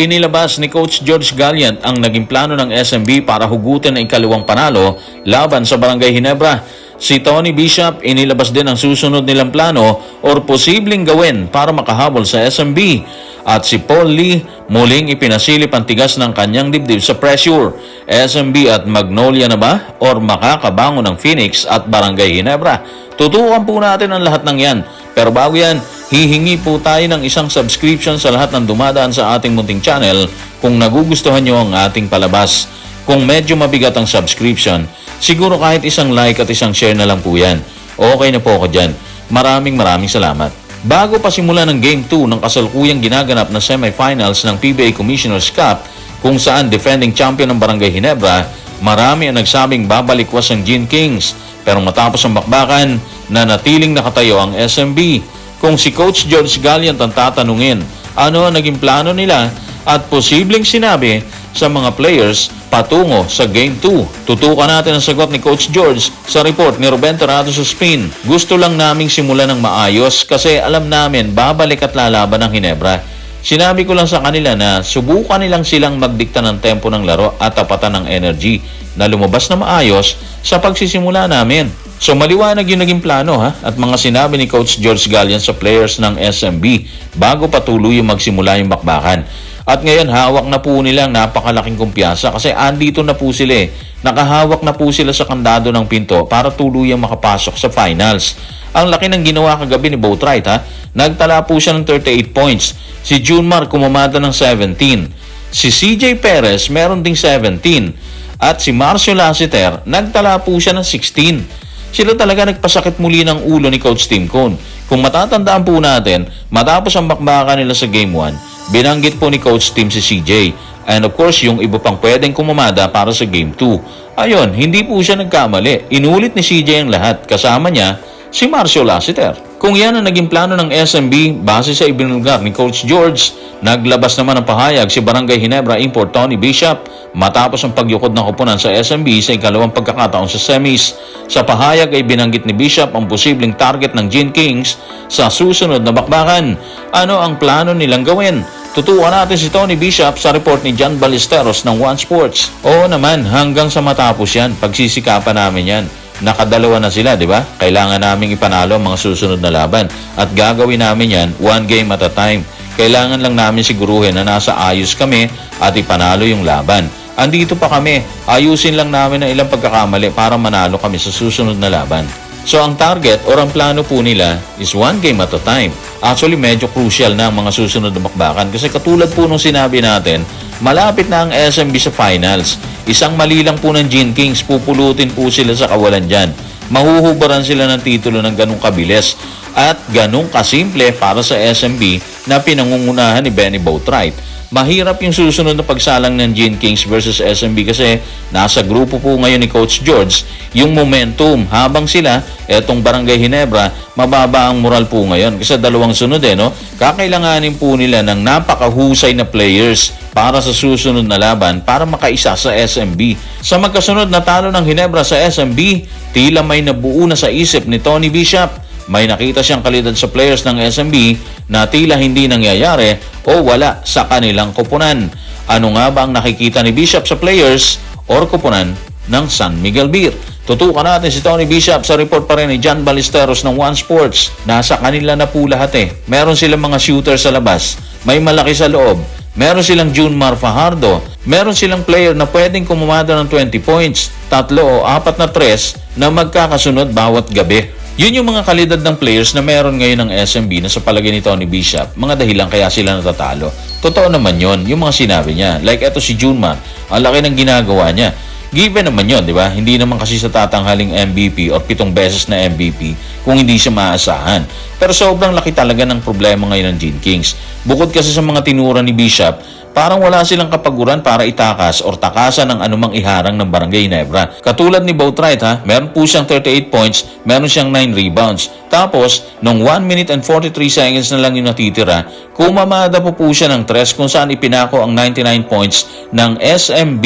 Inilabas ni Coach George Gallant ang naging plano ng SMB para hugutin ang ikalawang panalo laban sa Barangay Ginebra. Si Tony Bishop inilabas din ang susunod nilang plano or posibleng gawin para makahabol sa SMB. At si Paul Lee muling ipinasilip ang tigas ng kanyang dibdib sa pressure. SMB at Magnolia na ba or makakabangon ng Phoenix at Barangay Ginebra? Tutukan po natin ang lahat ng yan. Pero bago yan, hihingi po tayo ng isang subscription sa lahat ng dumadaan sa ating munting channel kung nagugustuhan nyo ang ating palabas. Kung medyo mabigat ang subscription, siguro kahit isang like at isang share na lang po yan. Okay na po ako dyan. Maraming salamat. Bago pa simula ng Game 2 ng kasalukuyang ginaganap na semifinals ng PBA Commissioner's Cup kung saan defending champion ng Barangay Ginebra, marami ang nagsabing babalikwas ang Gene Kings. Pero matapos ang bakbakan, nanatiling nakatayo ang SMB. Kung si Coach George Gallant ang tatanungin, ano ang naging plano nila at posibleng sinabi sa mga players patungo sa Game 2. Tutukan natin ang sagot ni Coach George sa report ni Ruben Terrado sa Spin. Gusto lang naming simulan ng maayos kasi alam namin babalik at lalaban ng Ginebra. Sinabi ko lang sa kanila na subukan nilang silang magdikta ng tempo ng laro at tapatan ng energy na lumabas na maayos sa pagsisimula namin. So maliwanag yung naging plano at mga sinabi ni Coach George Gallant sa players ng SMB bago patuloy yung magsimula yung bakbakan. At ngayon hawak na po nilang napakalaking kumpiyansa kasi andito na po sila Nakahawak na po sila sa kandado ng pinto para tuluyang makapasok sa finals. Ang laki ng ginawa kagabi ni Boatwright Nagtala po siya ng 38 points. Si Junmar kumamada ng 17. Si CJ Perez meron ding 17. At si Marcio Lassiter nagtala po siya ng 16. Sila talaga nagpasakit muli ng ulo ni Coach Tim Cone. Kung matatandaan po natin, matapos ang bakbakan nila sa Game 1, binanggit po ni Coach Tim si CJ. And of course, yung iba pang pwedeng kumamada para sa Game 2. Ayun, hindi po siya nagkamali. Inulit ni CJ ang lahat. Kasama niya si Marcio Lassiter. Kung yan ang naging plano ng SMB, base sa ibinulgar ni Coach George, naglabas naman ng pahayag si Barangay Ginebra import Tony Bishop matapos ang pagyukod ng koponan sa SMB sa ikalawang pagkakataon sa semis. Sa pahayag ay binanggit ni Bishop ang posibleng target ng Gene Kings sa susunod na bakbakan. Ano ang plano nilang gawin? Tutukan natin si Tony Bishop sa report ni John Ballesteros ng One Sports. Oo naman, hanggang sa matapos yan, pagsisikapan namin yan. Nakadalawa na sila, di ba? Kailangan naming ipanalo ang mga susunod na laban. At gagawin namin yan, one game at a time. Kailangan lang namin siguruhin na nasa ayos kami at ipanalo yung laban. Andito pa kami, ayusin lang namin ang ilang pagkakamali para manalo kami sa susunod na laban. So ang target or ang plano po nila is one game at a time. Actually medyo crucial na ang mga susunod na bakbakan kasi katulad po nung sinabi natin, malapit na ang SMB sa finals. Isang mali lang po ng Gene Kings, pupulutin po sila sa kawalan dyan. Mahuhubaran sila ng titulo ng ganung kabilis at ganung kasimple para sa SMB na pinangungunahan ni Benny Boatwright. Mahirap yung susunod na pagsalang ng Gene Kings versus SMB kasi nasa grupo po ngayon ni Coach George yung momentum. Habang sila, etong Barangay Ginebra, mababa ang moral po ngayon. Kasi dalawang sunod kakailanganin po nila ng napakahusay na players para sa susunod na laban para makaisa sa SMB. Sa magkasunod na talo ng Ginebra sa SMB, tila may nabuo na sa isip ni Tony Bishop. May nakita siyang kalidad sa players ng SMB na tila hindi nangyayari o wala sa kanilang koponan. Ano nga ba ang nakikita ni Bishop sa players or koponan ng San Miguel Beer? Tutukan natin si Tony Bishop sa report pa rin ni John Ballesteros ng One Sports. Nasa kanila na po lahat Meron silang mga shooter sa labas. May malaki sa loob. Meron silang Junmar Fajardo. Meron silang player na pwedeng kumamada ng 20 points. 3 o 4 na 3 na magkakasunod bawat gabi. Yun yung mga kalidad ng players na meron ngayon ng SMB na sa palagay ni Tony Bishop, mga dahilan kaya sila natatalo. Totoo naman yun, yung mga sinabi niya. Like eto si Junmar, ang laki ng ginagawa niya. Given naman yun, di ba? Hindi naman kasi sa tatanghaling MVP or 7 beses na MVP kung hindi siya maaasahan. Pero sobrang laki talaga ng problema ngayon ng Gene Kings. Bukod kasi sa mga tinura ni Bishop, parang wala silang kapaguran para itakas or takasan ng anumang iharang ng Barangay Ginebra. Katulad ni Boatwright meron po siyang 38 points, meron siyang 9 rebounds. Tapos, nung 1 minute and 43 seconds na lang yung natitira, kumamada po siya ng 3 kung saan ipinako ang 99 points ng SMB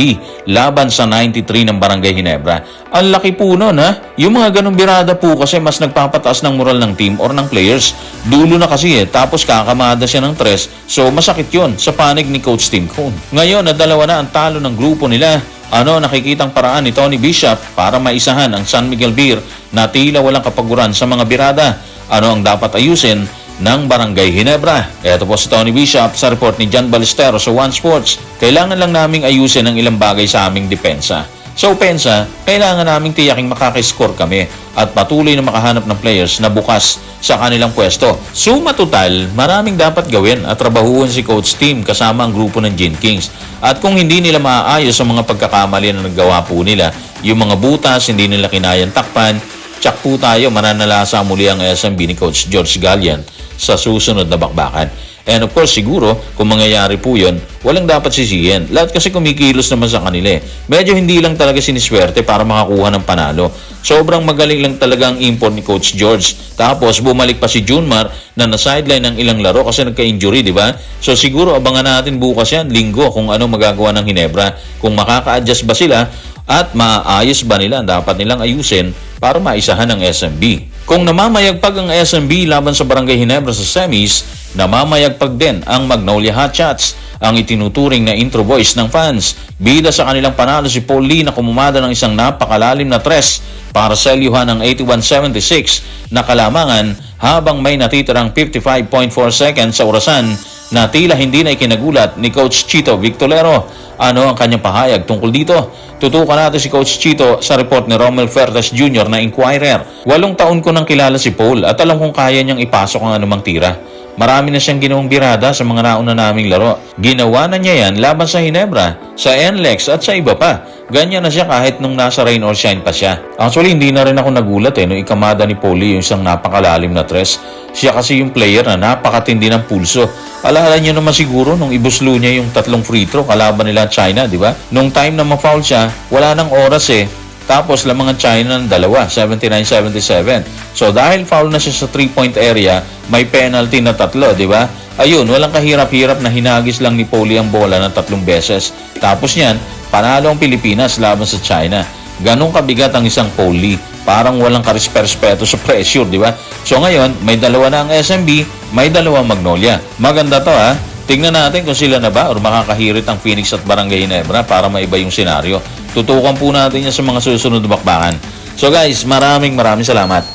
laban sa 93 ng Barangay Ginebra. Ang laki po nun Yung mga ganong birada po kasi mas nagpapataas ng moral ng team or ng players. Dulo na kasi tapos kakamada siya ng 3, so masakit yun sa panig ni Coach Tim Cone. Ngayon na dalawa na ang talo ng grupo nila, nakikitang paraan ni Tony Bishop para maisahan ang San Miguel Beer na tila walang kapaguran sa mga birada. Ano ang dapat ayusin ng Barangay Ginebra? Ito po si Tony Bishop sa report ni John Balestero sa One Sports. Kailangan lang naming ayusin ang ilang bagay sa aming depensa. Sa opensa, kailangan naming tiyaking makakiscore kami at patuloy na makahanap ng players na bukas sa kanilang pwesto. Suma total, maraming dapat gawin at trabahuin si Coach Tim kasama ang grupo ng Gin Kings. At kung hindi nila maaayos ang mga pagkakamali na naggawa po nila, yung mga butas, hindi nila kinayang takpan, tsak po tayo, mananalasa muli ang SMB ni Coach George Gallian sa susunod na bakbakan. And of course, siguro, kung mangyayari po yun, walang dapat sisihin. Lahat kasi kumikilos naman sa kanila. Medyo hindi lang talaga siniswerte para makakuha ng panalo. Sobrang magaling lang talaga ang import ni Coach George. Tapos, bumalik pa si Junmar na na-sideline ng ilang laro kasi nagka-injury, di ba? So, siguro abangan natin bukas yan, linggo, kung ano magagawa ng Ginebra. Kung makaka-adjust ba sila at maayos ba nila, dapat nilang ayusin para maisahan ng SMB. Kung namamayagpag ang SMB laban sa Barangay Ginebra sa semis, namamayagpag din ang Magnolia Hotshots, ang itinuturing na intro voice ng fans. Bida sa kanilang panalo si Paul Lee na kumumada ng isang napakalalim na 3 para saelyuhan ng 81-76 na kalamangan habang may natitirang 55.4 seconds sa orasan na tila hindi na ikinagulat ni Coach Chito Victolero. Ano ang kanyang pahayag tungkol dito? Tutukan natin si Coach Chito sa report ni Romel Fertas Jr. na Inquirer. 8 taon ko nang kilala si Paul at alam kong kaya niyang ipasok ang anumang tira. Marami na siyang ginawang birada sa mga nauna naming laro. Ginawa na niya yan laban sa Ginebra, sa NLEX at sa iba pa. Ganyan na siya kahit nung nasa rain or shine pa siya. Actually, hindi na rin ako nagulat nung ikamada ni Paulie yung isang napakalalim na 3. Siya kasi yung player na napakatindi ng pulso. Alala niyo naman siguro nung ibuslo niya yung 3 free throw kalaban nila China, di ba? Nung time na ma-foul siya, wala nang oras Tapos lamang ang China ng 79-77. So dahil foul na siya sa 3-point area, may penalty na 3, di ba? Ayun, walang kahirap-hirap na hinagis lang ni Paulie ang bola ng 3 beses. Tapos niyan, panalo ang Pilipinas laban sa China. Ganong kabigat ang isang Paulie. Parang walang karespeto sa pressure, di ba? So ngayon, may 2 na ang SMB, may 2 Magnolia. Maganda to Tingnan natin kung sila na ba or makakahirit ang Phoenix at Barangay Ginebra para maiba yung senaryo. Tutukan po natin yan sa mga susunod na bakbakan. So guys, maraming salamat.